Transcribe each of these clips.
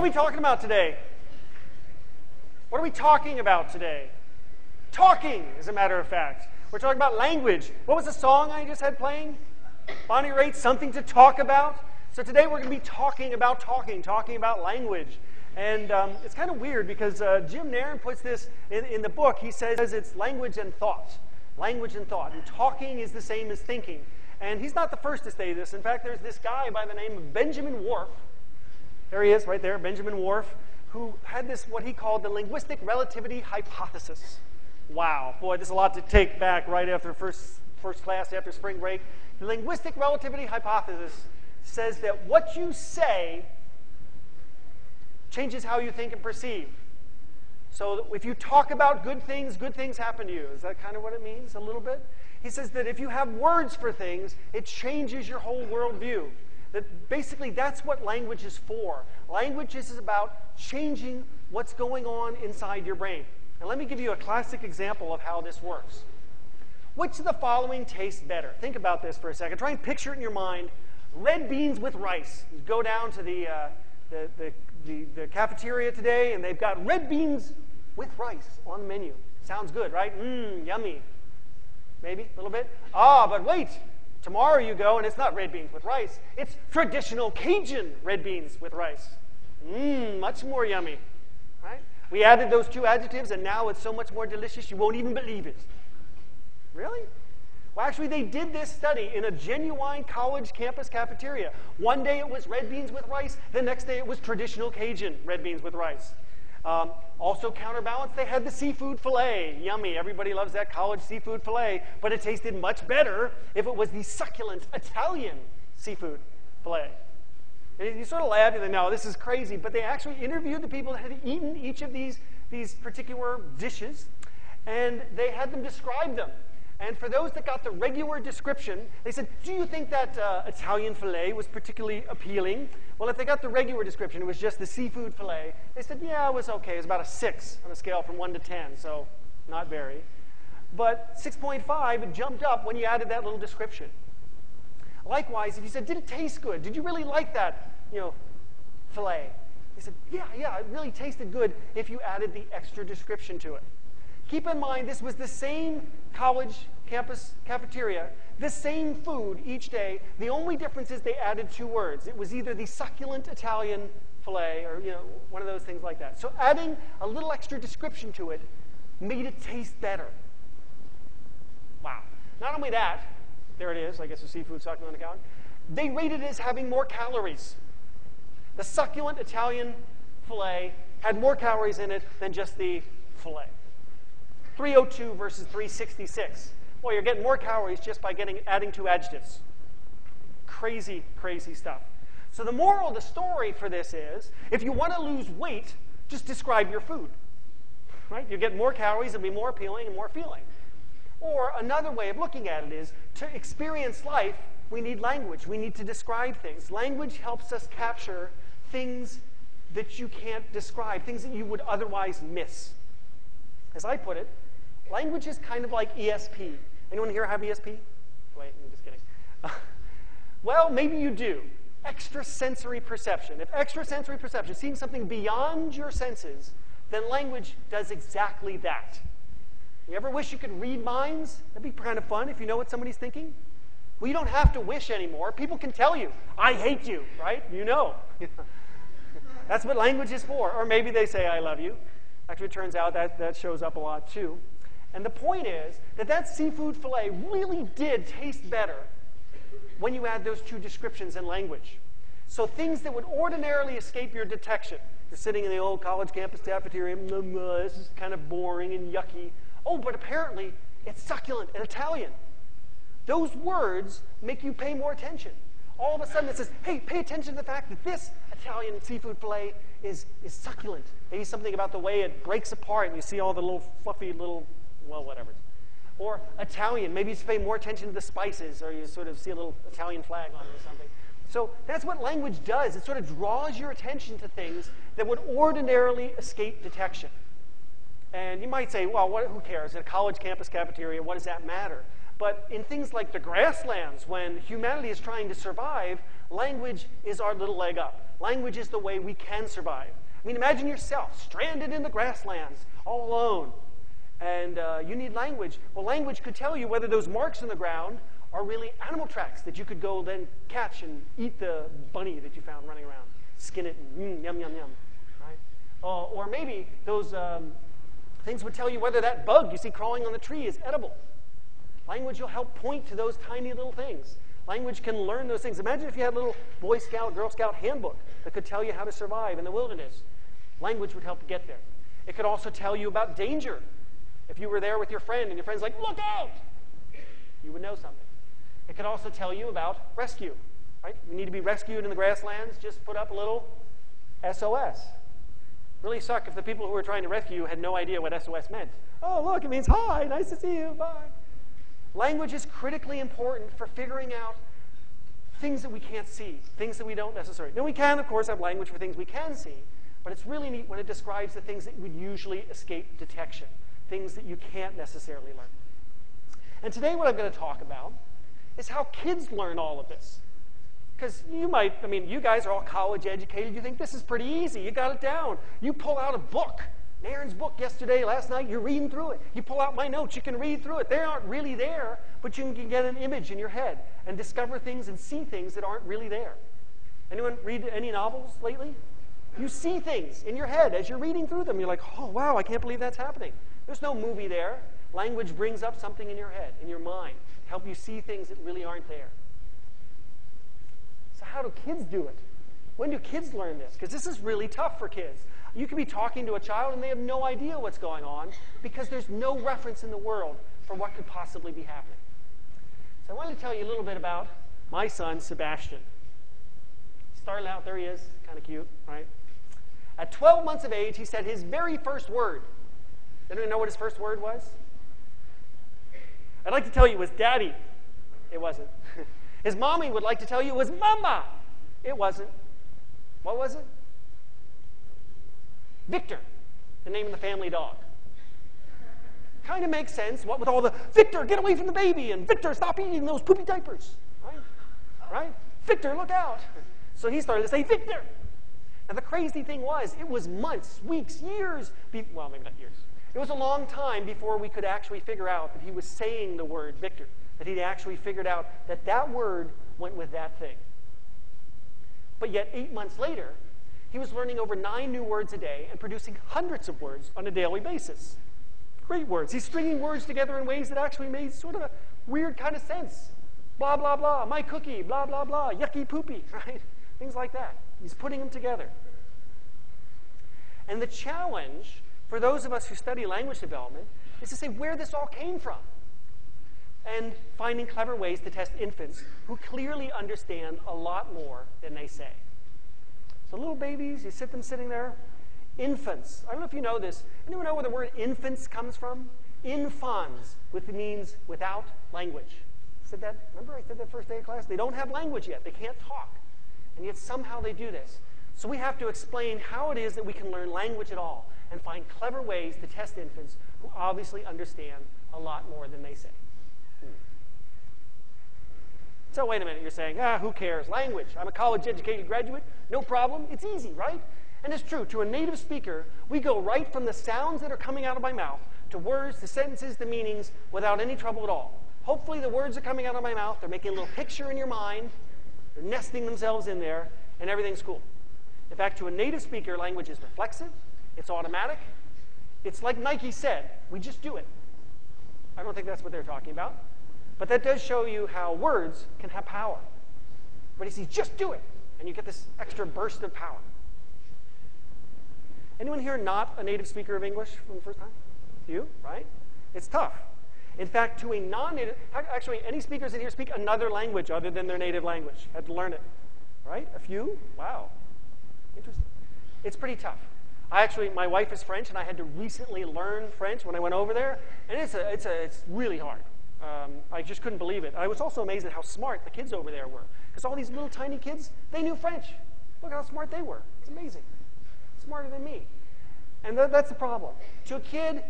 are we talking about today? What are we talking about today? Talking, as a matter of fact. We're talking about language. What was the song I just had playing? Bonnie Raitt, Something to Talk About. So today we're going to be talking about language. And it's kind of weird because Jim Nairn puts this in the book. He says it's language and thought. Language and thought. And talking is the same as thinking. And he's not the first to say this. In fact, there's this guy by the name of Benjamin Whorf. There he is, right there, Benjamin Whorf, who had this, what he called the linguistic relativity hypothesis. Wow, boy, there's a lot to take back right after first class after spring break. The linguistic relativity hypothesis says that what you say changes how you think and perceive. So if you talk about good things happen to you. Is that kind of what it means, a little bit? He says that if you have words for things, it changes your whole worldview. That basically that's what language is for. Language is about changing what's going on inside your brain. And let me give you a classic example of how this works. Which of the following tastes better? Think about this for a second. Try and picture it in your mind. Red beans with rice. You go down to the cafeteria today, and they've got red beans with rice on the menu. Sounds good, right? Yummy. Maybe a little bit. But wait. Tomorrow you go, and it's not red beans with rice. It's traditional Cajun red beans with rice. Much more yummy, right? We added those two adjectives, and now it's so much more delicious you won't even believe it. Really? Well, actually, they did this study in a genuine college campus cafeteria. One day it was red beans with rice. The next day it was traditional Cajun red beans with rice. Also counterbalanced, they had the seafood fillet. Yummy. Everybody loves that college seafood fillet. But it tasted much better if it was the succulent Italian seafood fillet. And you sort of laugh and think, no, this is crazy. But they actually interviewed the people that had eaten each of these particular dishes, and they had them describe them. And for those that got the regular description, they said, do you think that Italian fillet was particularly appealing? Well, if they got the regular description, it was just the seafood fillet, they said, yeah, it was okay. It was about a 6 on a scale from 1 to 10, so not very. But 6.5, it jumped up when you added that little description. Likewise, if you said, did it taste good? Did you really like that, fillet? They said, yeah, it really tasted good if you added the extra description to it. Keep in mind, this was the same college campus cafeteria, the same food each day. The only difference is they added 2 words. It was either the succulent Italian fillet or one of those things like that. So adding a little extra description to it made it taste better. Wow. Not only that, there it is, I guess the seafood succulent account, they rated it as having more calories. The succulent Italian fillet had more calories in it than just the fillet. 302 versus 366. Well, you're getting more calories just by adding 2 adjectives. Crazy, crazy stuff. So the moral of the story for this is, if you want to lose weight, just describe your food. Right? You get more calories, it'll be more appealing and more feeling. Or another way of looking at it is, to experience life, we need language. We need to describe things. Language helps us capture things that you can't describe, things that you would otherwise miss. As I put it, language is kind of like ESP. Anyone here have ESP? Wait, I'm just kidding. Well, maybe you do. Extrasensory perception. If extrasensory perception, seeing something beyond your senses, then language does exactly that. You ever wish you could read minds? That'd be kind of fun if you know what somebody's thinking. Well, you don't have to wish anymore. People can tell you, I hate you, right? You know. That's what language is for. Or maybe they say, I love you. Actually, it turns out that shows up a lot, too. And the point is that seafood fillet really did taste better when you add those 2 descriptions in language. So things that would ordinarily escape your detection. You're sitting in the old college campus cafeteria, this is kind of boring and yucky. Oh, but apparently it's succulent and Italian. Those words make you pay more attention. All of a sudden it says, hey, pay attention to the fact that this Italian seafood fillet is succulent. Maybe something about the way it breaks apart and you see all the little fluffy little, well, whatever. Or Italian, maybe you pay more attention to the spices, or you sort of see a little Italian flag on it or something. So that's what language does. It sort of draws your attention to things that would ordinarily escape detection. And you might say, well, who cares? At a college campus cafeteria, what does that matter? But in things like the grasslands, when humanity is trying to survive, language is our little leg up. Language is the way we can survive. I mean, imagine yourself stranded in the grasslands, all alone, and you need language. Well, language could tell you whether those marks in the ground are really animal tracks that you could go then catch and eat the bunny that you found running around. Skin it and yum, yum, yum, right? Or maybe those things would tell you whether that bug you see crawling on the tree is edible. Language will help point to those tiny little things. Language can learn those things. Imagine if you had a little Boy Scout, Girl Scout handbook that could tell you how to survive in the wilderness. Language would help to get there. It could also tell you about danger. If you were there with your friend and your friend's like, look out, you would know something. It could also tell you about rescue. Right? You need to be rescued in the grasslands, just put up a little SOS. Really suck if the people who were trying to rescue you had no idea what SOS meant. Oh, look, it means hi, nice to see you, bye. Language is critically important for figuring out things that we can't see, things that we don't necessarily. Now, we can, of course, have language for things we can see, but it's really neat when it describes the things that would usually escape detection, things that you can't necessarily learn. And today what I'm going to talk about is how kids learn all of this. Because you guys are all college educated. You think this is pretty easy. You got it down. You pull out a book. Nairn's book yesterday, last night, you're reading through it. You pull out my notes, you can read through it. They aren't really there, but you can get an image in your head and discover things and see things that aren't really there. Anyone read any novels lately? You see things in your head as you're reading through them. You're like, oh, wow, I can't believe that's happening. There's no movie there. Language brings up something in your head, in your mind, to help you see things that really aren't there. So how do kids do it? When do kids learn this? Because this is really tough for kids. You could be talking to a child and they have no idea what's going on because there's no reference in the world for what could possibly be happening. So I wanted to tell you a little bit about my son, Sebastian. Started out, there he is, kind of cute, right? At 12 months of age, he said his very first word. Anyone know what his first word was? I'd like to tell you it was daddy. It wasn't. His mommy would like to tell you it was mama. It wasn't. What was it? Victor, the name of the family dog. Kind of makes sense, what with all the, Victor, get away from the baby, and Victor, stop eating those poopy diapers, right? Victor, look out. So he started to say, Victor. And the crazy thing was, it was months, weeks, years, well, maybe not years. It was a long time before we could actually figure out that he was saying the word Victor, that he'd actually figured out that that word went with that thing. But yet, 8 months later, he was learning over 9 new words a day and producing hundreds of words on a daily basis. Great words. He's stringing words together in ways that actually made sort of a weird kind of sense. Blah, blah, blah, my cookie, blah, blah, blah, yucky poopy, right? Things like that. He's putting them together. And the challenge for those of us who study language development is to say where this all came from and finding clever ways to test infants who clearly understand a lot more than they say. So little babies, you sit them sitting there. Infants. I don't know if you know this. Anyone know where the word infants comes from? Infans, which means without language. Said that, remember I said that first day of class? They don't have language yet. They can't talk. And yet somehow they do this. So we have to explain how it is that we can learn language at all and find clever ways to test infants who obviously understand a lot more than they say. So wait a minute, you're saying, who cares? Language. I'm a college-educated graduate. No problem. It's easy, right? And it's true. To a native speaker, we go right from the sounds that are coming out of my mouth to words, to sentences, to meanings, without any trouble at all. Hopefully the words are coming out of my mouth. They're making a little picture in your mind. They're nesting themselves in there, and everything's cool. In fact, to a native speaker, language is reflexive. It's automatic. It's like Nike said, we just do it. I don't think that's what they're talking about. But that does show you how words can have power. But he says, just do it, and you get this extra burst of power. Anyone here not a native speaker of English from the first time? You, right? It's tough. In fact, to a non-native, actually, any speakers in here speak another language other than their native language. Had to learn it, right? A few? Wow. Interesting. It's pretty tough. My wife is French, and I had to recently learn French when I went over there, and it's really hard. I just couldn't believe it. I was also amazed at how smart the kids over there were, because all these little tiny kids, they knew French. Look how smart they were. It's amazing. Smarter than me. And that's the problem. To a kid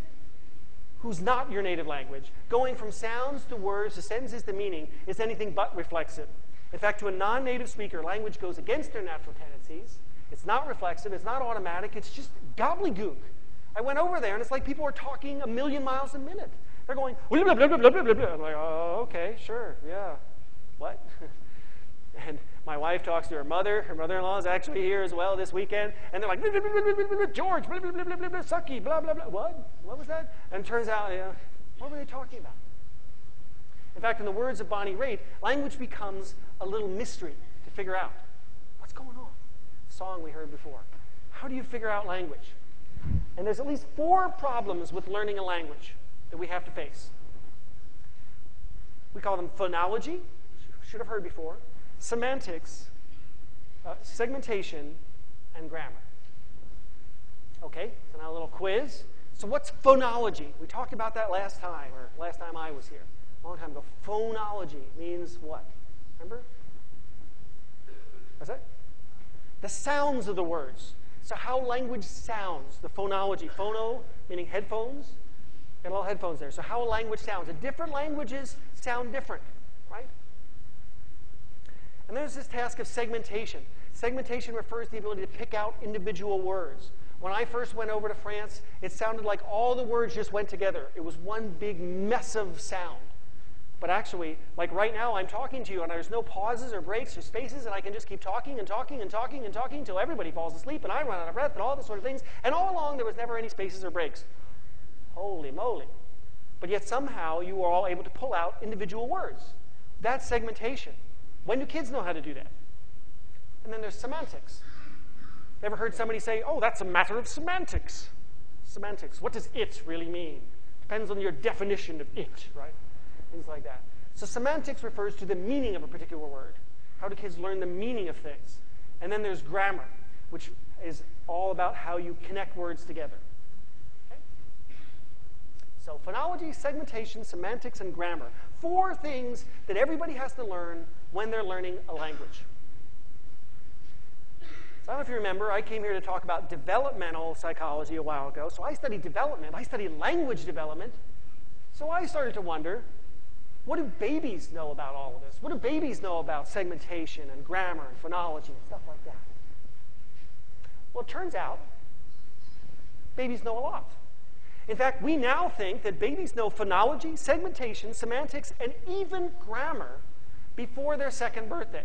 who's not your native language, going from sounds to words to sentences to meaning is anything but reflexive. In fact, to a non-native speaker, language goes against their natural tendencies. It's not reflexive, it's not automatic, it's just gobbledygook. I went over there, and it's like people are talking 1,000,000 miles a minute. They're going, blah, blah, blah, blah, blah, blah, blah. I'm like, oh, okay, sure, yeah. What? And my wife talks to her mother. Her mother-in-law is actually here as well this weekend. And they're like, blah, blah, blah, blah, blah, blah, George, blah, blah, blah, blah, blah, blah, sucky, blah, blah, blah. What? What was that? And it turns out, what were they talking about? In fact, in the words of Bonnie Raitt, language becomes a little mystery to figure out. What's going on? Song we heard before. How do you figure out language? And there's at least 4 problems with learning a language that we have to face. We call them phonology, should have heard before, semantics, segmentation, and grammar. Okay, so now a little quiz. So what's phonology? We talked about that last time, or last time I was here, a long time ago. Phonology means what? Remember? What's that? The sounds of the words. So how language sounds, the phonology. Phono, meaning headphones. Got little headphones there. So how a language sounds. And different languages sound different, right? And there's this task of segmentation. Segmentation refers to the ability to pick out individual words. When I first went over to France, it sounded like all the words just went together. It was one big mess of sound. But actually, like right now, I'm talking to you, and there's no pauses or breaks or spaces, and I can just keep talking and talking and talking and talking until everybody falls asleep, and I run out of breath, and all those sort of things. And all along, there was never any spaces or breaks. Holy moly. But yet somehow, you were all able to pull out individual words. That's segmentation. When do kids know how to do that? And then there's semantics. Ever heard somebody say, oh, that's a matter of semantics? Semantics. What does it really mean? Depends on your definition of it, right? Things like that. So semantics refers to the meaning of a particular word. How do kids learn the meaning of things? And then there's grammar, which is all about how you connect words together. Okay? So phonology, segmentation, semantics, and grammar. 4 things that everybody has to learn when they're learning a language. So I don't know if you remember, I came here to talk about developmental psychology a while ago. So I studied development. I studied language development. So I started to wonder, what do babies know about all of this? What do babies know about segmentation and grammar and phonology and stuff like that? Well, it turns out babies know a lot. In fact, we now think that babies know phonology, segmentation, semantics, and even grammar before their 2nd birthday.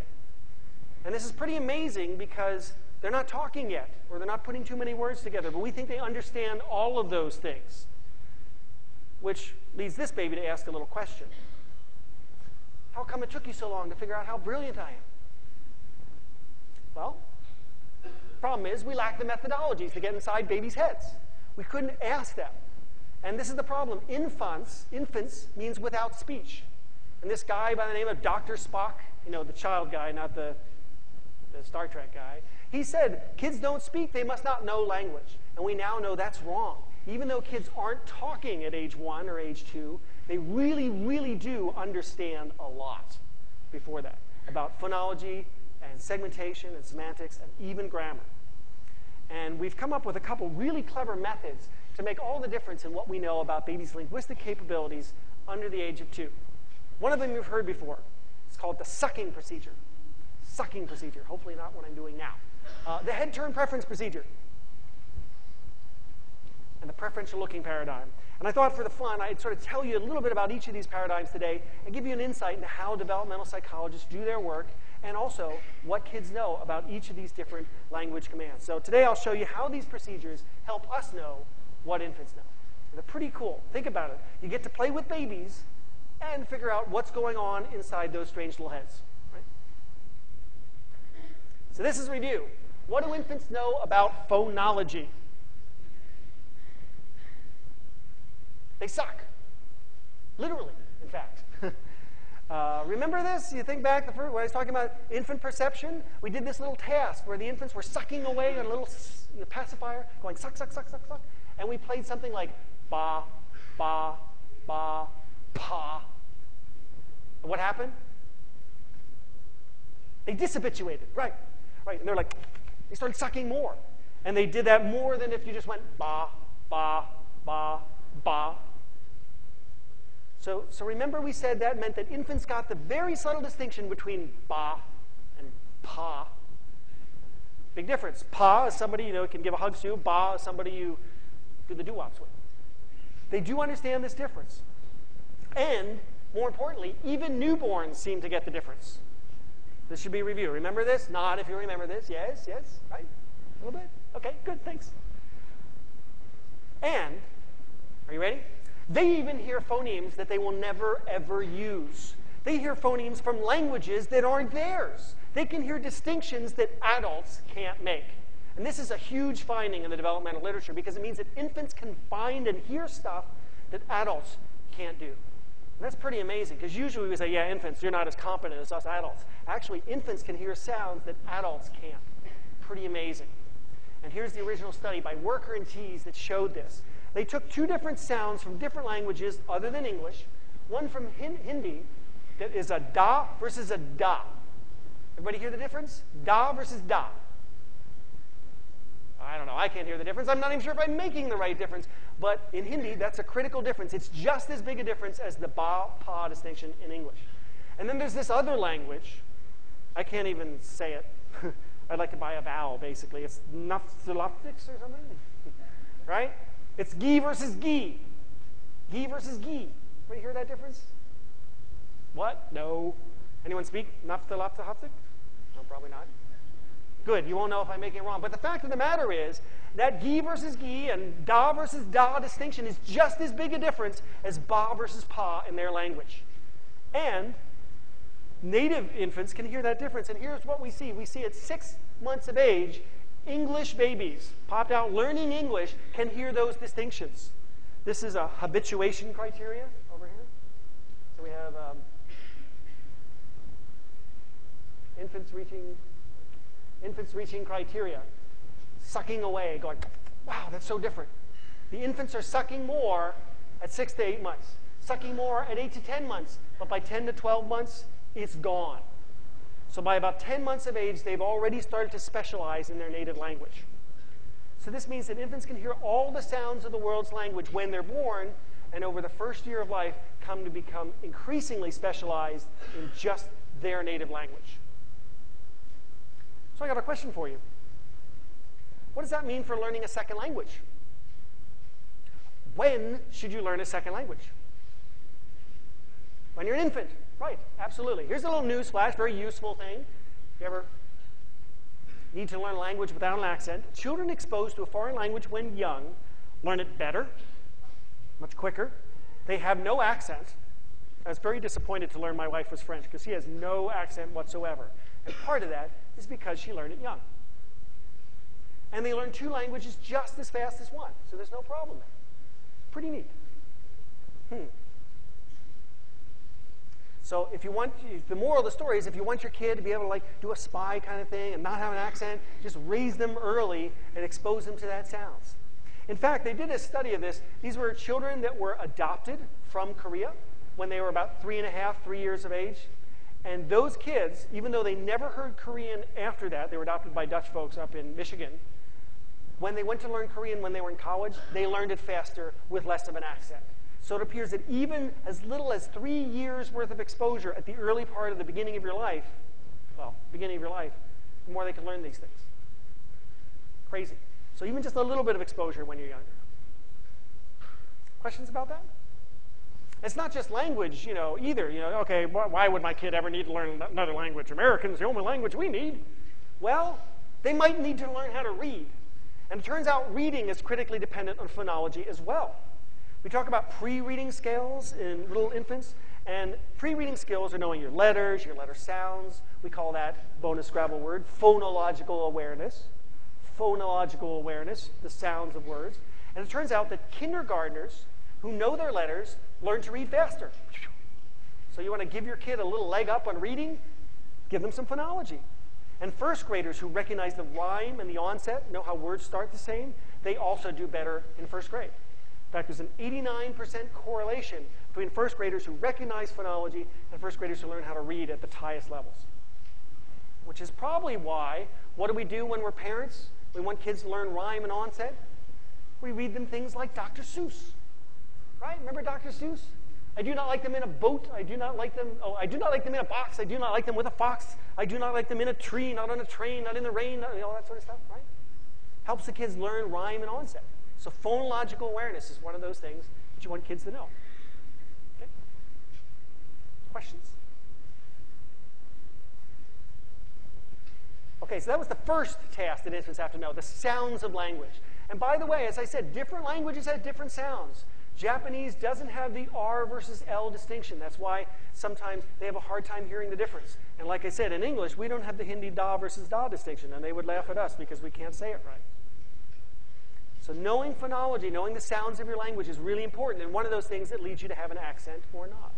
And this is pretty amazing because they're not talking yet, or they're not putting too many words together, but we think they understand all of those things. Which leads this baby to ask a little question. How come it took you so long to figure out how brilliant I am? Well, the problem is we lack the methodologies to get inside babies' heads. We couldn't ask them. And this is the problem. Infants means without speech. And this guy by the name of Dr. Spock, you know, the child guy, not the Star Trek guy, he said, kids don't speak, they must not know language. And we now know that's wrong. Even though kids aren't talking at age 1 or age 2, they really, really do understand a lot before that about phonology and segmentation and semantics and even grammar. And we've come up with a couple really clever methods to make all the difference in what we know about babies' linguistic capabilities under the age of 2. One of them you've heard before. It's called the sucking procedure. Sucking procedure. Hopefully not what I'm doing now. The head-turn preference procedure. And the preferential looking paradigm. And I thought for the fun, I'd sort of tell you a little bit about each of these paradigms today and give you an insight into how developmental psychologists do their work and also what kids know about each of these different language commands. So today I'll show you how these procedures help us know what infants know. They're pretty cool. Think about it. You get to play with babies and figure out what's going on inside those strange little heads. Right? So this is review. What do infants know about phonology? They suck. Literally, in fact. Remember this? You think back when I was talking about infant perception? We did this little task where the infants were sucking away on a little pacifier, going suck, suck, suck, suck, suck. And we played something like ba, ba, ba, pa. And what happened? They dishabituated, right. And they're like, they started sucking more. And they did that more than if you just went ba, ba, ba, ba. So remember we said that meant that infants got the very subtle distinction between ba and pa. Big difference. Pa is somebody you can give a hug to. Ba is somebody you do the doo-wops with. They do understand this difference. And, more importantly, even newborns seem to get the difference. This should be a review. Remember this? Nod if you remember this. Yes, yes, right? A little bit? Okay, good, thanks. And, are you ready? They even hear phonemes that they will never, ever use. They hear phonemes from languages that aren't theirs. They can hear distinctions that adults can't make. And this is a huge finding in the developmental literature because it means that infants can find and hear stuff that adults can't do. And that's pretty amazing because usually we say, yeah, infants, you're not as competent as us adults. Actually, infants can hear sounds that adults can't. Pretty amazing. And here's the original study by Worker and Tees that showed this. They took two different sounds from different languages other than English, one from Hindi that is a da versus a da. Everybody hear the difference? Da versus da. I don't know. I can't hear the difference. I'm not even sure if I'm making the right difference. But in Hindi, that's a critical difference. It's just as big a difference as the ba-pa distinction in English. And then there's this other language. I can't even say it. I'd like to buy a vowel, basically. It's naftaloptics or something, right? It's gi versus gi. Gi versus gi. Anybody hear that difference? What? No. Anyone speak naftaloptahoptic? No, probably not. Good, you won't know if I'm making it wrong. But the fact of the matter is that gi versus gi and da versus da distinction is just as big a difference as ba versus pa in their language. And native infants can hear that difference. And here's what we see. We see at 6 months of age, English babies popped out learning English can hear those distinctions. This is a habituation criteria over here. So we have infants reaching criteria, sucking away, going, wow, that's so different. The infants are sucking more at 6 to 8 months, sucking more at 8 to 10 months, but by 10 to 12 months, it's gone. So by about 10 months of age, they've already started to specialize in their native language. So this means that infants can hear all the sounds of the world's language when they're born, and over the first year of life, come to become increasingly specialized in just their native language. So I got a question for you. What does that mean for learning a second language? When should you learn a second language? When you're an infant. Right, absolutely. Here's a little news flash, very useful thing. If you ever need to learn a language without an accent, children exposed to a foreign language when young learn it better, much quicker. They have no accent. I was very disappointed to learn my wife was French because she has no accent whatsoever. And part of that is because she learned it young. And they learn 2 languages just as fast as one, so there's no problem there. Pretty neat. So if you want, the moral of the story is if you want your kid to be able to do a spy kind of thing and not have an accent, just raise them early and expose them to that sounds. In fact, they did a study of this. These were children that were adopted from Korea when they were about 3 years of age. And those kids, even though they never heard Korean after that, they were adopted by Dutch folks up in Michigan, when they went to learn Korean when they were in college, they learned it faster with less of an accent. So it appears that even as little as 3 years worth of exposure at the early part of the beginning of your life, the more they can learn these things. Crazy. So even just a little bit of exposure when you're younger. Questions about that? It's not just language, either. Okay, why would my kid ever need to learn another language? American's the only language we need. Well, they might need to learn how to read. And it turns out reading is critically dependent on phonology as well. We talk about pre-reading skills in little infants, and pre-reading skills are knowing your letter sounds. We call that bonus Scrabble word, phonological awareness. Phonological awareness, the sounds of words. And it turns out that kindergartners who know their letters learn to read faster. So you want to give your kid a little leg up on reading? Give them some phonology. And first graders who recognize the rhyme and the onset, know how words start the same, they also do better in first grade. In fact, there's an 89% correlation between first graders who recognize phonology and first graders who learn how to read at the highest levels. Which is probably why, what do we do when we're parents? We want kids to learn rhyme and onset. We read them things like Dr. Seuss. Right? Remember Dr. Seuss? I do not like them in a boat. I do not like them, I do not like them in a box. I do not like them with a fox. I do not like them in a tree, not on a train, not in the rain, all that sort of stuff, right? Helps the kids learn rhyme and onset. So phonological awareness is one of those things that you want kids to know. Okay? Questions? Okay, so that was the first task that infants have to know, the sounds of language. And by the way, as I said, different languages have different sounds. Japanese doesn't have the R versus L distinction. That's why sometimes they have a hard time hearing the difference. And like I said, in English, we don't have the Hindi da versus da distinction, and they would laugh at us because we can't say it right. So knowing phonology, knowing the sounds of your language is really important, and one of those things that leads you to have an accent or not.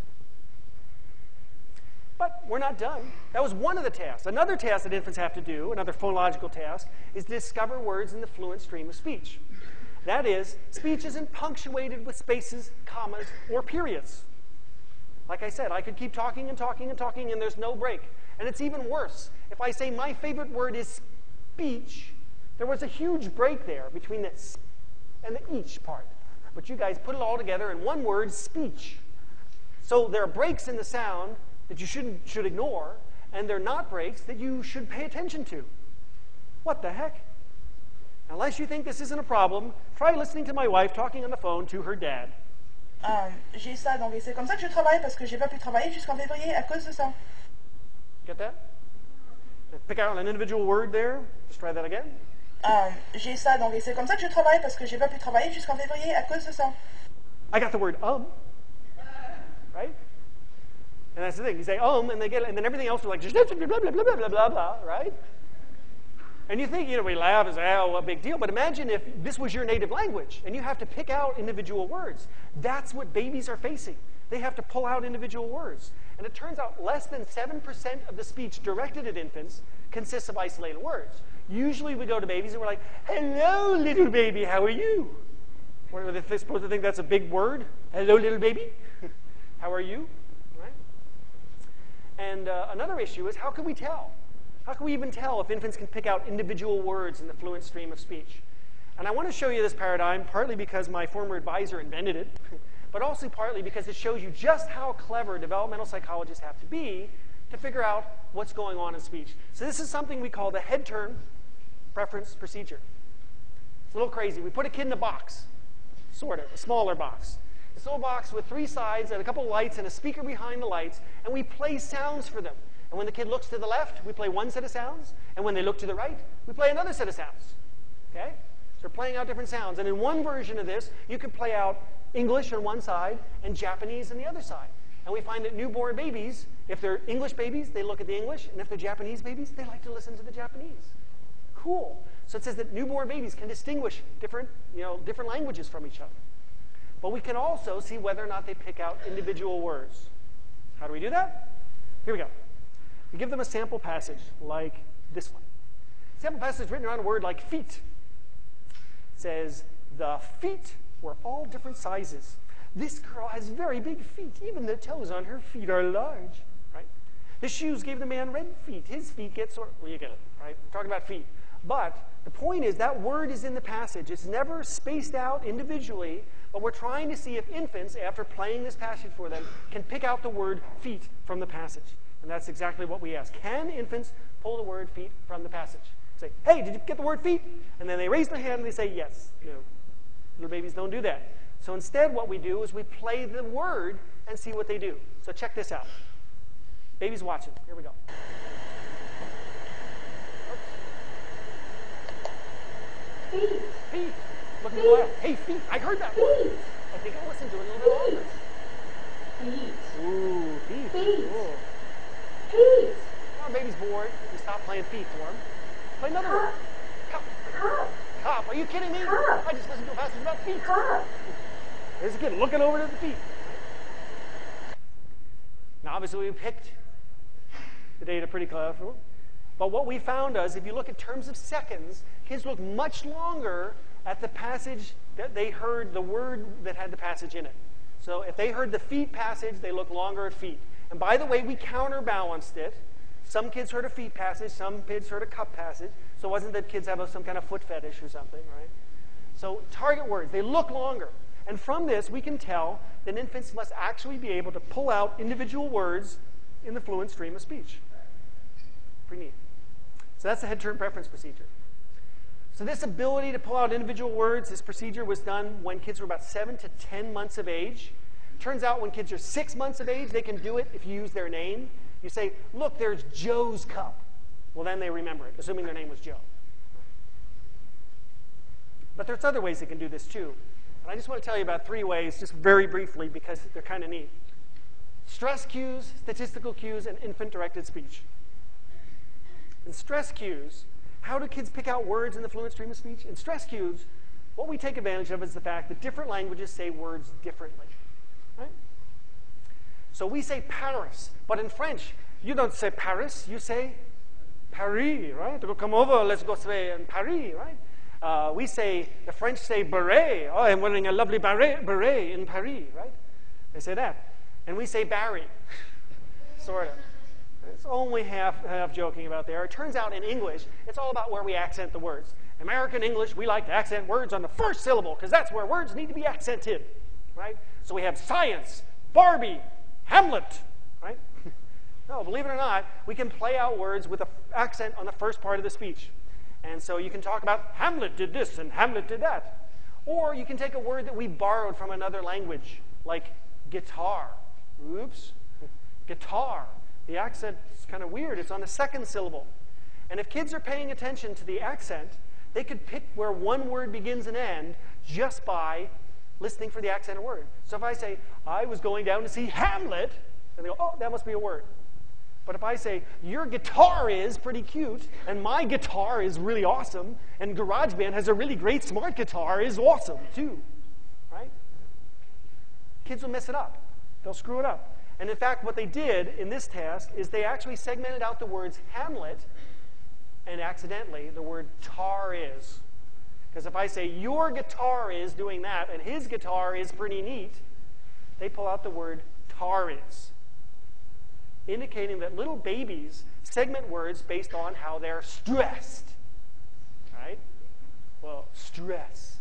But we're not done. That was one of the tasks. Another task that infants have to do, another phonological task, is to discover words in the fluent stream of speech. That is, speech isn't punctuated with spaces, commas, or periods. Like I said, I could keep talking and talking and talking, and there's no break. And it's even worse. If I say my favorite word is speech, there was a huge break there between the sp and the each part. But you guys put it all together in one word, speech. So there are breaks in the sound that you should ignore, and they're not breaks that you should pay attention to. What the heck? Unless you think this isn't a problem, try listening to my wife talking on the phone to her dad. J'ai ça, donc c'est comme ça que je travaille parce que j'ai pas pu travailler jusqu'en février à cause de ça. Get that? Pick out an individual word there. Just try that again. J'ai ça, donc c'est comme ça que je travaille parce que j'ai pas pu travailler jusqu'en février à cause de ça. I got the word right? And that's the thing. You say and they get, and then everything else is like just blah blah blah blah blah blah blah, right? And you think, we laugh and say, oh, what a big deal. But imagine if this was your native language and you have to pick out individual words. That's what babies are facing. They have to pull out individual words. And it turns out less than 7% of the speech directed at infants consists of isolated words. Usually we go to babies and we're like, hello, little baby, how are you? What, are they supposed to think that's a big word? Hello, little baby? How are you? Right? And another issue is, how can we tell? How can we even tell if infants can pick out individual words in the fluent stream of speech? And I want to show you this paradigm, partly because my former advisor invented it, but also partly because it shows you just how clever developmental psychologists have to be to figure out what's going on in speech. So this is something we call the head turn preference procedure. It's a little crazy. We put a kid in a box, sort of, a smaller box. This little box with 3 sides and a couple lights and a speaker behind the lights, and we play sounds for them. And when the kid looks to the left, we play one set of sounds. And when they look to the right, we play another set of sounds. Okay? So we're playing out different sounds. And in one version of this, you can play out English on one side and Japanese on the other side. And we find that newborn babies, if they're English babies, they look at the English. And if they're Japanese babies, they like to listen to the Japanese. Cool. So it says that newborn babies can distinguish different languages from each other. But we can also see whether or not they pick out individual words. How do we do that? Here we go. We give them a sample passage like this one. Sample passage is written around a word like feet. It says, the feet were all different sizes. This girl has very big feet. Even the toes on her feet are large. Right? The shoes gave the man red feet. His feet get sort of, well, you get it, right? We're talking about feet. But the point is that word is in the passage. It's never spaced out individually, but we're trying to see if infants, after playing this passage for them, can pick out the word feet from the passage. And that's exactly what we ask. Can infants pull the word feet from the passage? Say, hey, did you get the word feet? And then they raise their hand and they say yes. No. Little babies don't do that. So instead what we do is we play the word and see what they do. So check this out. Babies watching. Here we go. Feet. Feet. Look at the left. Hey, feet. I heard that word. I think I'll listen to it a little bit longer. Feet. Ooh, feet. Feet. Cool. Feet. Our baby's bored. We stop playing feet for him. Play another word. Cup. Cup. Cup. Are you kidding me? Cup. I just listened to a passage about feet. Cup. There's a kid looking over to the feet. Now, obviously, we picked the data pretty clever. But what we found is, if you look in terms of seconds, kids look much longer at the passage that they heard the word that had the passage in it. So if they heard the feet passage, they look longer at feet. And by the way, we counterbalanced it. Some kids heard a feet passage, some kids heard a cup passage. So it wasn't that kids have some kind of foot fetish or something, right? So target words, they look longer. And from this, we can tell that infants must actually be able to pull out individual words in the fluent stream of speech. Pretty neat. So that's the head-turn preference procedure. So this ability to pull out individual words, this procedure was done when kids were about 7 to 10 months of age. Turns out when kids are 6 months of age, they can do it if you use their name. You say, look, there's Joe's cup. Well, then they remember it, assuming their name was Joe. But there's other ways they can do this too. And I just want to tell you about 3 ways, just very briefly, because they're kind of neat. Stress cues, statistical cues, and infant-directed speech. In stress cues, how do kids pick out words in the fluent stream of speech? In stress cues, what we take advantage of is the fact that different languages say words differently. Right? So we say Paris, but in French, you don't say Paris, you say Paris, right? Come over, let's go say in Paris, right? The French say beret. Oh, I'm wearing a lovely beret in Paris, right? They say that. And we say Barry, sort of. It's only half joking about there. It turns out in English, it's all about where we accent the words. American English, we like to accent words on the first syllable, because that's where words need to be accented, right? So we have science, Barbie, Hamlet, right? No, believe it or not, we can play out words with an accent on the first part of the speech. And so you can talk about Hamlet did this and Hamlet did that. Or you can take a word that we borrowed from another language, like guitar. Oops, guitar. The accent's kind of weird. It's on the second syllable. And if kids are paying attention to the accent, they could pick where one word begins and ends just by listening for the accented word. So if I say, I was going down to see Hamlet, and they go, oh, that must be a word. But if I say, your guitar is pretty cute, and my guitar is really awesome, and GarageBand has a really great smart guitar is awesome too, right? Kids will mess it up. They'll screw it up. And in fact, what they did in this task is they actually segmented out the words Hamlet and accidentally the word tar is. Because if I say, your guitar is doing that, and his guitar is pretty neat, they pull out the word tar is, indicating that little babies segment words based on how they're stressed, right? Well, stress.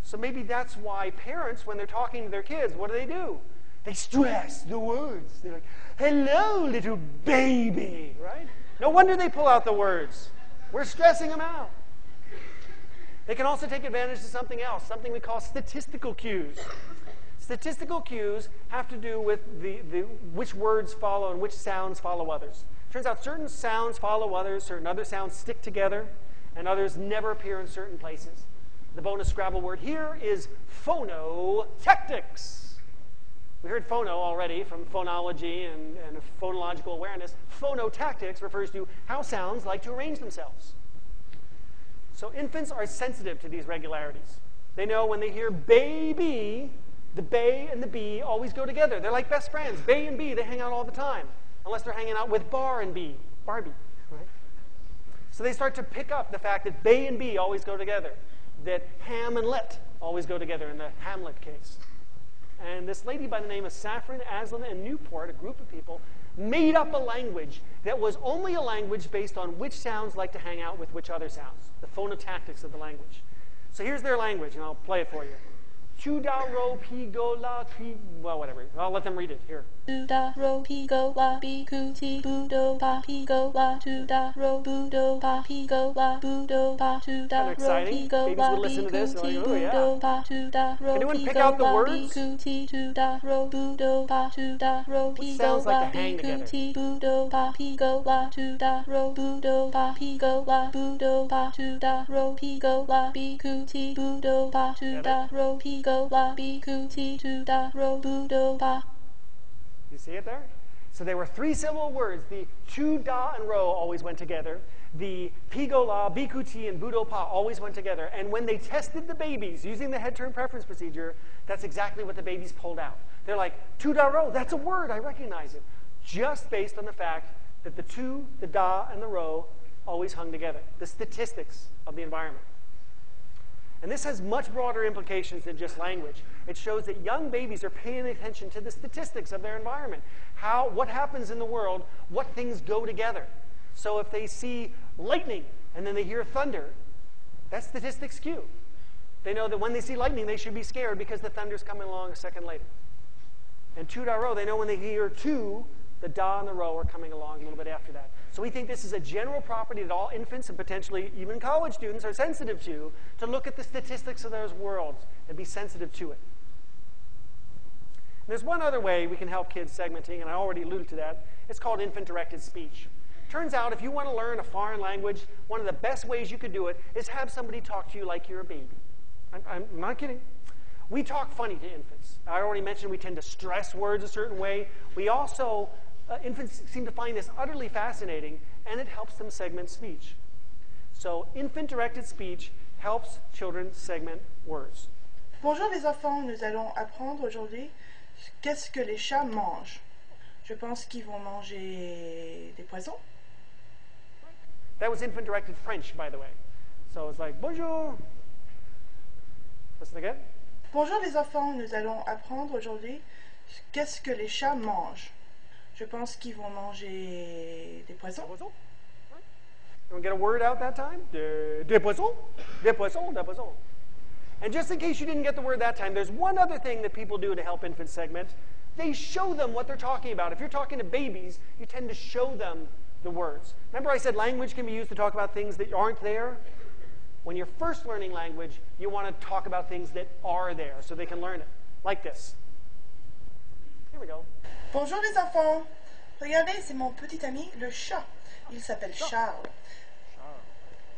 So maybe that's why parents, when they're talking to their kids, what do? They stress the words. They're like, hello, little baby, right? No wonder they pull out the words. We're stressing them out. They can also take advantage of something else, something we call statistical cues. Statistical cues have to do with which words follow and which sounds follow others. Turns out certain sounds follow others, certain other sounds stick together, and others never appear in certain places. The bonus Scrabble word here is phonotactics. We heard phono already from phonology and phonological awareness. Phonotactics refers to how sounds like to arrange themselves. So infants are sensitive to these regularities. They know when they hear baby, the bay and the bee always go together. They're like best friends. Bay and bee, they hang out all the time. Unless they're hanging out with bar and bee, Barbie, right? So they start to pick up the fact that bay and bee always go together. That ham and let always go together in the Hamlet case. And this lady by the name of Safran, Aslan, and Newport, a group of people, made up a language that was only a language based on which sounds like to hang out with which other sounds, the phonotactics of the language. So here's their language, and I'll play it for you. Chuda ro pi go la pi, well, whatever. I'll let them read it here. Chuda ro pi go la bi ku ti bu do pa pi go la chuda ro bu do pa pi go la bu do pa chuda ro pi go la bi ku ti bu do pa chuda ro pi go la bi ku ti chuda ro bu do pa chuda ro pi go la bi ku ti bu do pa pi go la chuda ro bu do pa pi go la bu do pa chuda ro pi go la bi ku ti bu do pa chuda ro pi go. You see it there? So there were 3-syllable words. The chu, da, and ro always went together. The pigola, bikuti, and budopa always went together. And when they tested the babies using the head-turn preference procedure, that's exactly what the babies pulled out. They're like, chu, da, ro, that's a word, I recognize it. Just based on the fact that the chu, the da, and the ro always hung together. The statistics of the environment. And this has much broader implications than just language. It shows that young babies are paying attention to the statistics of their environment. What happens in the world, what things go together. So if they see lightning and then they hear thunder, that's statistics cue. They know that when they see lightning, they should be scared because the thunder's coming along a second later. And 2.0, they know when they hear 2, the da and the ro are coming along a little bit after that. So we think this is a general property that all infants and potentially even college students are sensitive to look at the statistics of those worlds and be sensitive to it. And there's one other way we can help kids segmenting, and I already alluded to that. It's called infant-directed speech. Turns out if you want to learn a foreign language, one of the best ways you could do it is have somebody talk to you like you're a baby. I'm not kidding. We talk funny to infants. I already mentioned we tend to stress words a certain way. We also, infants seem to find this utterly fascinating, and it helps them segment speech. So infant-directed speech helps children segment words. Bonjour les enfants, nous allons apprendre aujourd'hui qu'est-ce que les chats mangent. Je pense qu'ils vont manger des poissons. That was infant-directed French, by the way. So it's like, bonjour. Listen again. Bonjour les enfants, nous allons apprendre aujourd'hui qu'est-ce que les chats mangent. Je pense qu'ils vont manger des poissons. You want to get a word out that time? Des poissons? Des poissons, des poissons. And just in case you didn't get the word that time, there's one other thing that people do to help infants segment. They show them what they're talking about. If you're talking to babies, you tend to show them the words. Remember I said language can be used to talk about things that aren't there? When you're first learning language, you want to talk about things that are there so they can learn it. Like this. Here we go. Bonjour les enfants. Regardez, c'est mon petit ami, le chat. Il s'appelle Charles.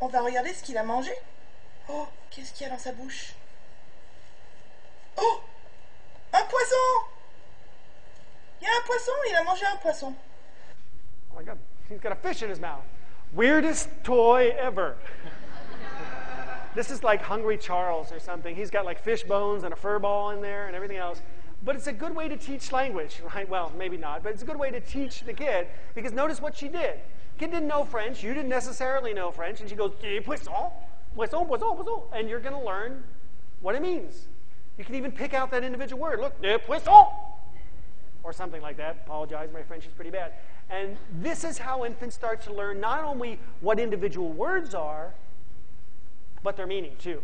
On va regarder ce qu'il a mangé. Oh, qu'est-ce qu'il y a dans sa bouche? Oh, un poisson! Il y a un poisson, il a mangé un poisson. Oh my God, he's got a fish in his mouth. Weirdest toy ever. This is like Hungry Charles or something. He's got like fish bones and a fur ball in there and everything else. But it's a good way to teach language, right? Well, maybe not, but it's a good way to teach the kid because notice what she did. Kid didn't know French. You didn't necessarily know French. And she goes, poisson, poisson, poisson, poisson. And you're going to learn what it means. You can even pick out that individual word. Look, poisson. Or something like that. Apologize, my French is pretty bad. And this is how infants start to learn not only what individual words are, but their meaning too.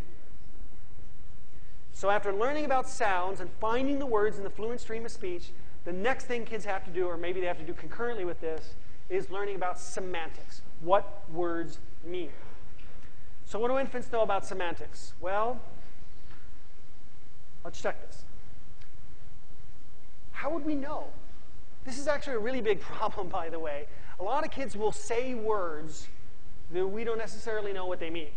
So after learning about sounds and finding the words in the fluent stream of speech, the next thing kids have to do, or maybe they have to do concurrently with this, is learning about semantics, what words mean. So what do infants know about semantics? Well, let's check this. How would we know? This is actually a really big problem, by the way. A lot of kids will say words that we don't necessarily know what they mean.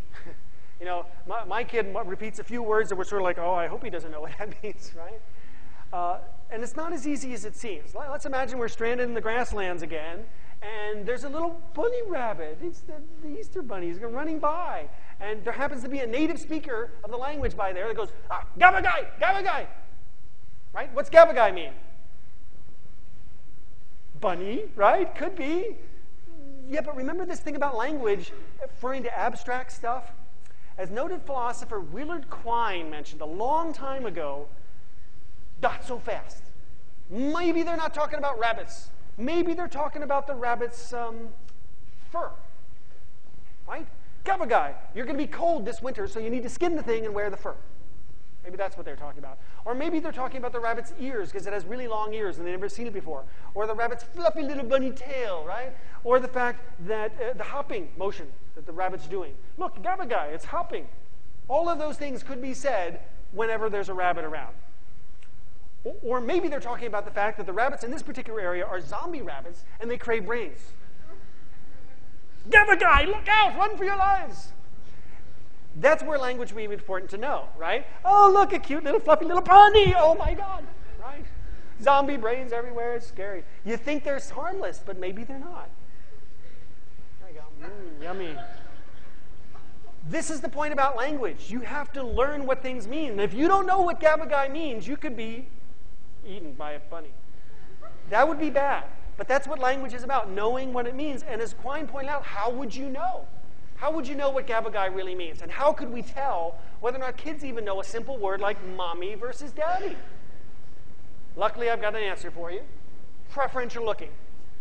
You know, my kid repeats a few words that we're sort of like, oh, I hope he doesn't know what that means, right? And it's not as easy as it seems. Let's imagine we're stranded in the grasslands again, and there's a little bunny rabbit. It's the Easter bunny. He's running by. And there happens to be a native speaker of the language by there that goes, gabagai, gabagai. Right? What's gabagai mean? Bunny, right? Could be. Yeah, but remember this thing about language referring to abstract stuff? As noted philosopher Willard Quine mentioned a long time ago, not so fast. Maybe they're not talking about rabbits. Maybe they're talking about the rabbit's fur. Right? Gabagai, you're going to be cold this winter, so you need to skin the thing and wear the fur. Maybe that's what they're talking about. Or maybe they're talking about the rabbit's ears because it has really long ears and they've never seen it before. Or the rabbit's fluffy little bunny tail, right? Or the fact that the hopping motion that the rabbit's doing. Look, gabagai, it's hopping. All of those things could be said whenever there's a rabbit around. Or maybe they're talking about the fact that the rabbits in this particular area are zombie rabbits and they crave brains. Gabagai, look out, run for your lives. That's where language may be important to know, right? Oh, look, a cute little fluffy little pony. Oh, my God, right? Zombie brains everywhere. It's scary. You think they're harmless, but maybe they're not. There you go. Yummy. This is the point about language. You have to learn what things mean. And if you don't know what gabagai means, you could be eaten by a bunny. That would be bad. But that's what language is about, knowing what it means. And as Quine pointed out, how would you know? How would you know what gabagai really means? And how could we tell whether or not kids even know a simple word like mommy versus daddy? Luckily, I've got an answer for you. Preferential looking.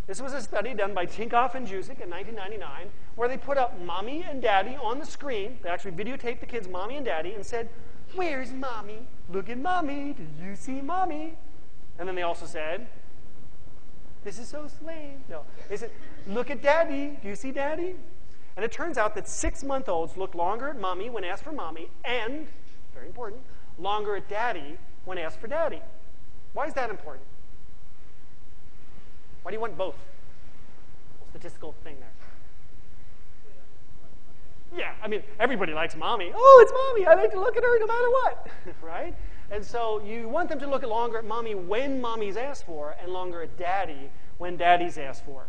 This was a study done by Tinkoff and Jusek in 1999, where they put up mommy and daddy on the screen. They actually videotaped the kids' mommy and daddy and said, where's mommy? Look at mommy. Do you see mommy? And then they also said, this is so lame. No, they said, look at daddy. Do you see daddy? And it turns out that 6-month-olds look longer at mommy when asked for mommy and, very important, longer at daddy when asked for daddy. Why is that important? Why do you want both? Statistical thing there. Yeah, I mean, everybody likes mommy. Oh, it's mommy. I like to look at her no matter what, right? And so you want them to look longer at mommy when mommy's asked for and longer at daddy when daddy's asked for.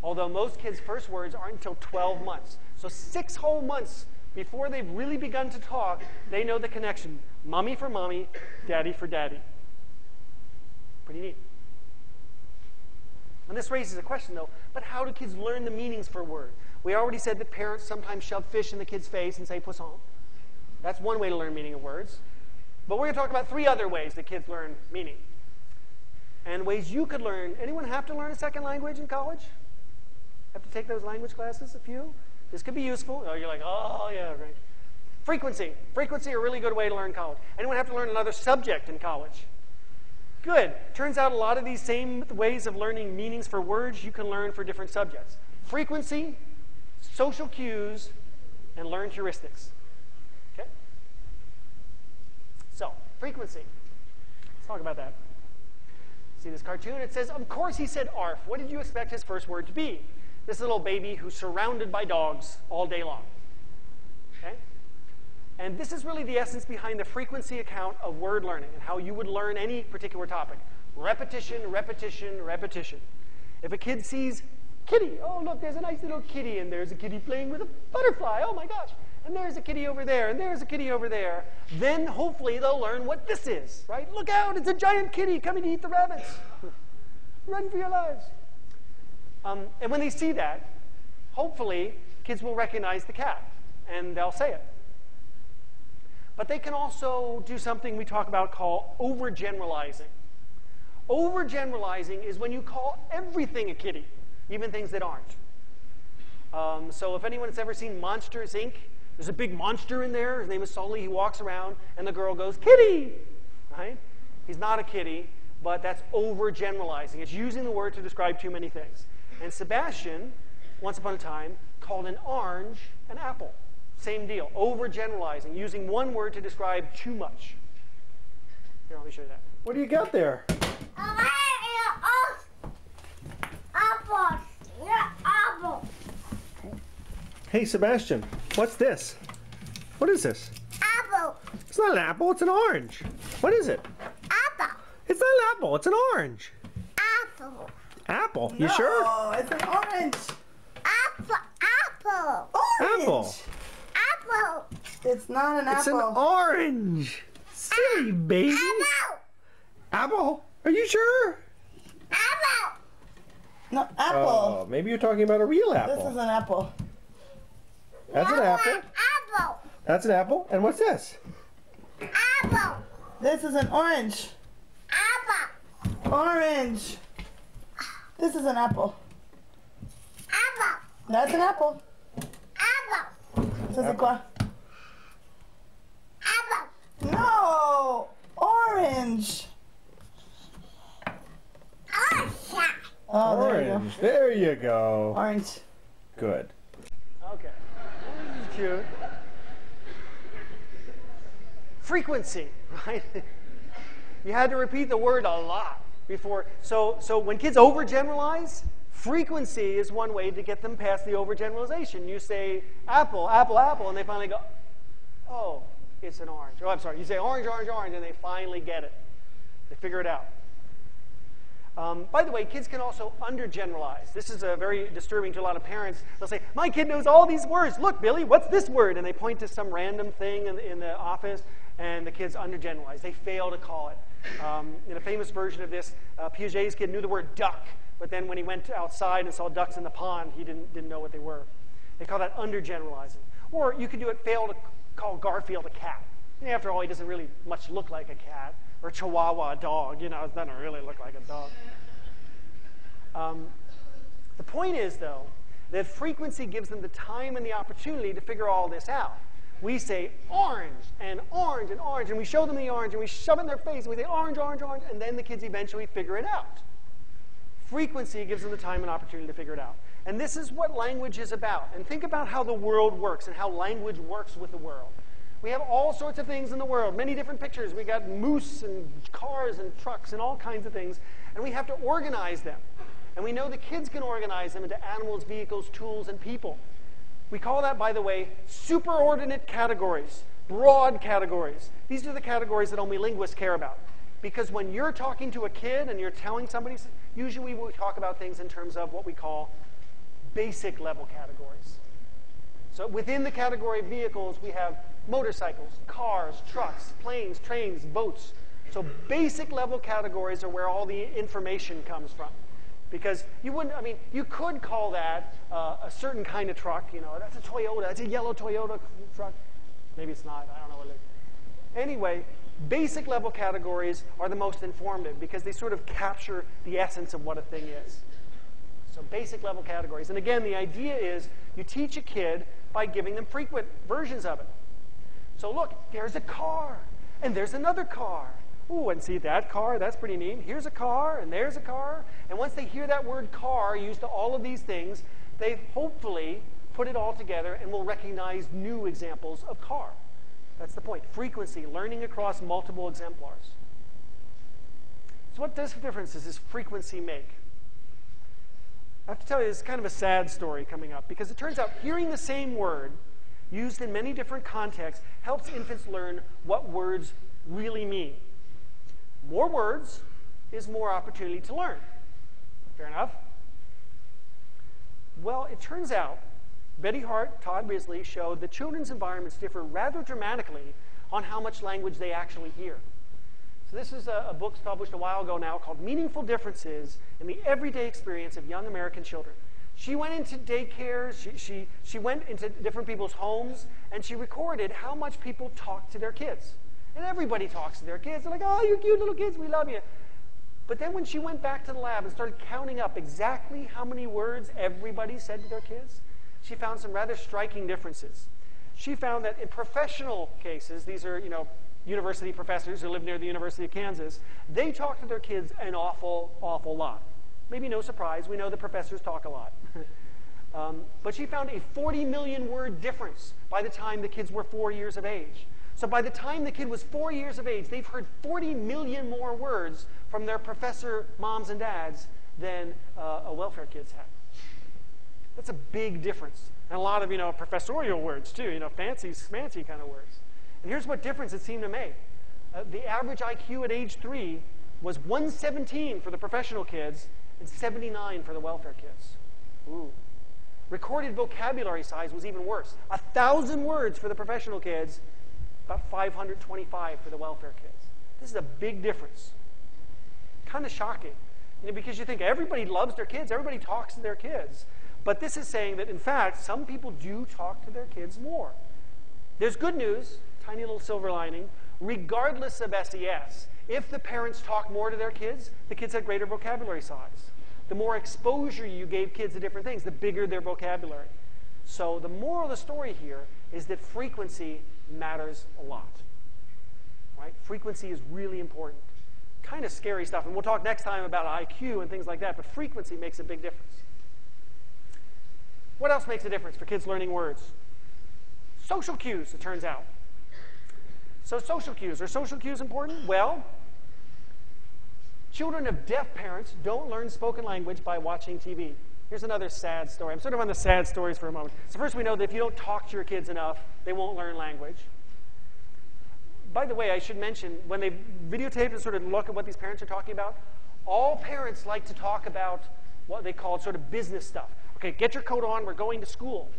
Although most kids' first words aren't until 12 months. So 6 whole months before they've really begun to talk, they know the connection. Mommy for mommy, daddy for daddy. Pretty neat. And this raises a question, though, but how do kids learn the meanings for a word? We already said that parents sometimes shove fish in the kid's face and say, poisson. That's one way to learn meaning of words. But we're going to talk about 3 other ways that kids learn meaning. And ways you could learn. Anyone have to learn a second language in college? Have to take those language classes, a few? This could be useful. Oh, you're like, oh, yeah, right. Frequency. Frequency, a really good way to learn college. Anyone have to learn another subject in college? Good. Turns out a lot of these same ways of learning meanings for words you can learn for different subjects. Frequency, social cues, and learned heuristics. Okay? So, frequency. Let's talk about that. See this cartoon? It says, of course he said arf. What did you expect his first word to be? This little baby who's surrounded by dogs all day long. Okay? And this is really the essence behind the frequency account of word learning and how you would learn any particular topic. Repetition, repetition, repetition. If a kid sees kitty, oh look, there's a nice little kitty, and there's a kitty playing with a butterfly, oh my gosh, and there's a kitty over there, and there's a kitty over there, then hopefully they'll learn what this is, right? Look out, it's a giant kitty coming to eat the rabbits. Run for your lives. And when they see that, hopefully kids will recognize the cat, and they'll say it. But they can also do something we talk about called overgeneralizing. Overgeneralizing is when you call everything a kitty, even things that aren't. So if anyone's ever seen Monsters, Inc., there's a big monster in there. His name is Sully. He walks around, and the girl goes, kitty! Right? He's not a kitty, but that's overgeneralizing. It's using the word to describe too many things. And Sebastian, once upon a time, called an orange an apple. Same deal. Overgeneralizing, using one word to describe too much. Here, let me show you that. What do you got there? Apple. Hey, Sebastian, what's this? What is this? Apple. It's not an apple, it's an orange. What is it? Apple. It's not an apple, it's an orange. Apple. Apple, you sure? Oh, it's an orange. Apple. Orange. Apple. Apple. It's not an apple. It's an orange. Silly baby. Apple. Apple? Are you sure? Apple. No, apple. Oh, maybe you're talking about a real apple. This is an apple. That's an apple. Apple. That's an apple. And what's this? Apple. This is an orange. Apple. Orange. This is an apple. Apple. That's an apple. Apple. Ça c'est quoi? Apple. No! Orange. Orange. Oh, there you go. Orange. There you go. Orange. Good. Okay. This is cute. Frequency, right? You had to repeat the word a lot before. So when kids overgeneralize, frequency is one way to get them past the overgeneralization. You say apple, apple, apple, and they finally go, oh, it's an orange. Oh, I'm sorry. You say orange, orange, orange, and they finally get it. They figure it out. By the way, kids can also undergeneralize. This is very disturbing to a lot of parents. They'll say, my kid knows all these words. Look, Billy, what's this word? And they point to some random thing in the office, and the kids undergeneralize. They fail to call it. In a famous version of this, Piaget's kid knew the word duck, but then when he went outside and saw ducks in the pond, he didn't know what they were. They call that undergeneralizing. Or you could fail to call Garfield a cat. And after all, he doesn't really much look like a cat. Or Chihuahua a dog. It doesn't really look like a dog. The point is, though, that frequency gives them the time and the opportunity to figure all this out. we say orange and orange and orange, and we show them the orange, and we shove it in their face, and we say orange, orange, orange, and then the kids eventually figure it out. Frequency gives them the time and opportunity to figure it out. And this is what language is about. And think about how the world works and how language works with the world. We have all sorts of things in the world, many different pictures. We got moose and cars and trucks and all kinds of things, and we have to organize them. And we know the kids can organize them into animals, vehicles, tools, and people. We call that, by the way, superordinate categories, broad categories. These are the categories that only linguists care about. Because when you're talking to a kid and you're telling somebody, usually we talk about things in terms of what we call basic level categories. So within the category of vehicles, we have motorcycles, cars, trucks, planes, trains, boats. So basic level categories are where all the information comes from. Because you wouldn't, I mean, you could call that a certain kind of truck. You know, that's a Toyota, that's a yellow Toyota truck. Maybe it's not, I don't know what it is. Anyway, basic level categories are the most informative because they sort of capture the essence of what a thing is. So basic level categories. And again, the idea is you teach a kid by giving them frequent versions of it. So look, there's a car, and there's another car. Ooh, and see that car, that's pretty neat. Here's a car, and there's a car. And once they hear that word car used to all of these things, they hopefully put it all together and will recognize new examples of car. That's the point. Frequency, learning across multiple exemplars. So what difference does this frequency make? I have to tell you, it's kind of a sad story coming up, because it turns out hearing the same word used in many different contexts helps infants learn what words really mean. More words is more opportunity to learn. Fair enough? Well, it turns out Betty Hart, Todd Risley showed that children's environments differ rather dramatically on how much language they actually hear. So this is a book published a while ago now called Meaningful Differences in the Everyday Experience of Young American Children. She went into daycares, she went into different people's homes, and she recorded how much people talk to their kids. And everybody talks to their kids. They're like, oh, you cute little kids, we love you. But then when she went back to the lab and started counting up exactly how many words everybody said to their kids, she found some rather striking differences. She found that in professional cases, these are, university professors who live near the University of Kansas, they talk to their kids an awful, awful lot. Maybe no surprise, we know the professors talk a lot. But she found a 40 million word difference by the time the kids were 4 years of age. So by the time the kid was 4 years of age, they've heard 40 million more words from their professor moms and dads than a welfare kids have. That's a big difference. And a lot of, professorial words too, fancy, smancy kind of words. And here's what difference it seemed to make. The average IQ at age 3 was 117 for the professional kids and 79 for the welfare kids. Ooh. Recorded vocabulary size was even worse. 1,000 words for the professional kids, about 525 for the welfare kids. This is a big difference. Kind of shocking. Because you think everybody loves their kids, everybody talks to their kids. But this is saying that, in fact, some people do talk to their kids more. There's good news, tiny little silver lining, regardless of SES. If the parents talk more to their kids, the kids had greater vocabulary size. The more exposure you gave kids to different things, the bigger their vocabulary. So the moral of the story here is that frequency matters a lot. Right? Frequency is really important. Kind of scary stuff, and we'll talk next time about IQ and things like that, but frequency makes a big difference. What else makes a difference for kids learning words? Social cues, it turns out. So social cues. Are social cues important? Well, children of deaf parents don't learn spoken language by watching TV. Here's another sad story. I'm sort of on the sad stories for a moment. So first we know that if you don't talk to your kids enough, they won't learn language. By the way, I should mention, when they videotape and sort of look at what these parents are talking about, all parents like to talk about what they call sort of business stuff. Okay, get your coat on, we're going to school.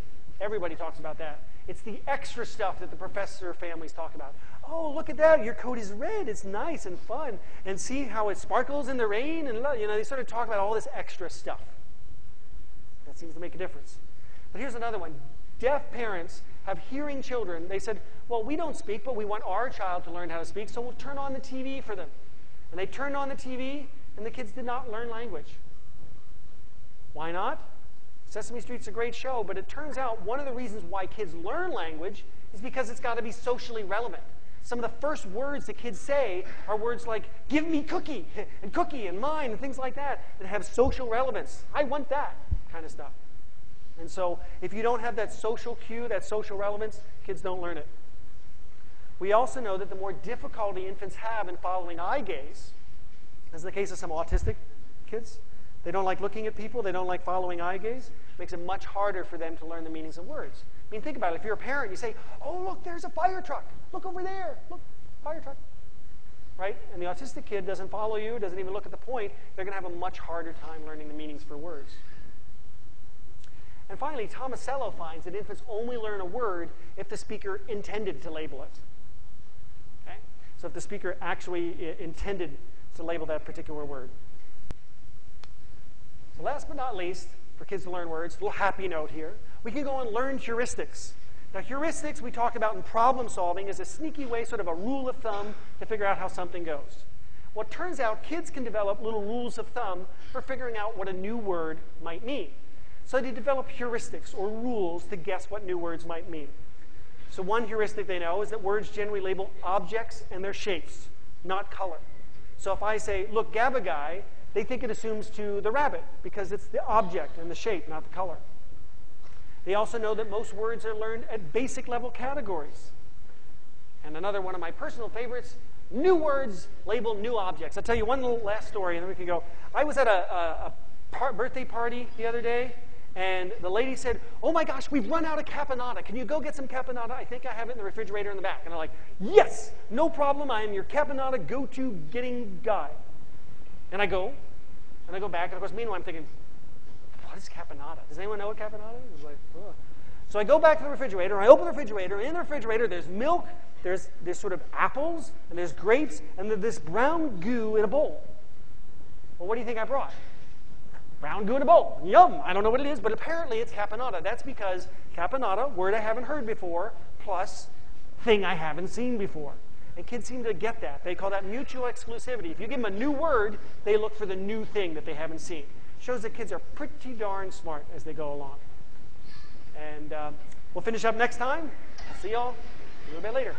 Everybody talks about that. It's the extra stuff that the professor families talk about. Oh, look at that, your coat is red, it's nice and fun. And see how it sparkles in the rain? And they sort of talk about all this extra stuff. That seems to make a difference. But here's another one. Deaf parents have hearing children. They said, well, we don't speak, but we want our child to learn how to speak, so we'll turn on the TV for them. And they turned on the TV, and the kids did not learn language. Why not? Sesame Street's a great show, but it turns out one of the reasons why kids learn language is because it's got to be socially relevant. Some of the first words that kids say are words like, give me cookie and mine and things like that have social relevance. I want that kind of stuff. And so if you don't have that social cue, that social relevance, kids don't learn it. We also know that the more difficulty infants have in following eye gaze, as in the case of some autistic kids, they don't like looking at people, they don't like following eye gaze, makes it much harder for them to learn the meanings of words. I mean, think about it. If you're a parent, you say, oh, look, there's a fire truck. Look over there. Look, fire truck. Right? And the autistic kid doesn't follow you, doesn't even look at the point. They're going to have a much harder time learning the meanings for words. And finally, Tomasello finds that infants only learn a word if the speaker intended to label it. Okay? So if the speaker actually intended to label that particular word. So last but not least, for kids to learn words, a little happy note here, we can go and learn heuristics. Now, heuristics we talk about in problem solving as a sneaky way, sort of a rule of thumb to figure out how something goes. Well, it turns out kids can develop little rules of thumb for figuring out what a new word might mean. So they develop heuristics or rules to guess what new words might mean. So one heuristic they know is that words generally label objects and their shapes, not color. So if I say, look, Gabagai, they think it assumes to the rabbit because it's the object and the shape, not the color. They also know that most words are learned at basic level categories. And another one of my personal favorites, new words label new objects. I'll tell you one little last story and then we can go. I was at a birthday party the other day and the lady said, oh my gosh, we've run out of caponata. Can you go get some caponata? I think I have it in the refrigerator in the back. And I'm like, yes, no problem. I am your caponata go-to getting guy. And I go back, and of course, meanwhile, I'm thinking, what is caponata? Does anyone know what caponata is? Like, ugh. So I go back to the refrigerator, and I open the refrigerator, and in the refrigerator, there's milk, there's sort of apples, and there's grapes, and there's this brown goo in a bowl. Well, what do you think I brought? Brown goo in a bowl. Yum! I don't know what it is, but apparently it's caponata. That's because caponata, word I haven't heard before, plus thing I haven't seen before. And kids seem to get that. They call that mutual exclusivity. If you give them a new word, they look for the new thing that they haven't seen. Shows that kids are pretty darn smart as they go along. And we'll finish up next time. I'll see y'all a little bit later.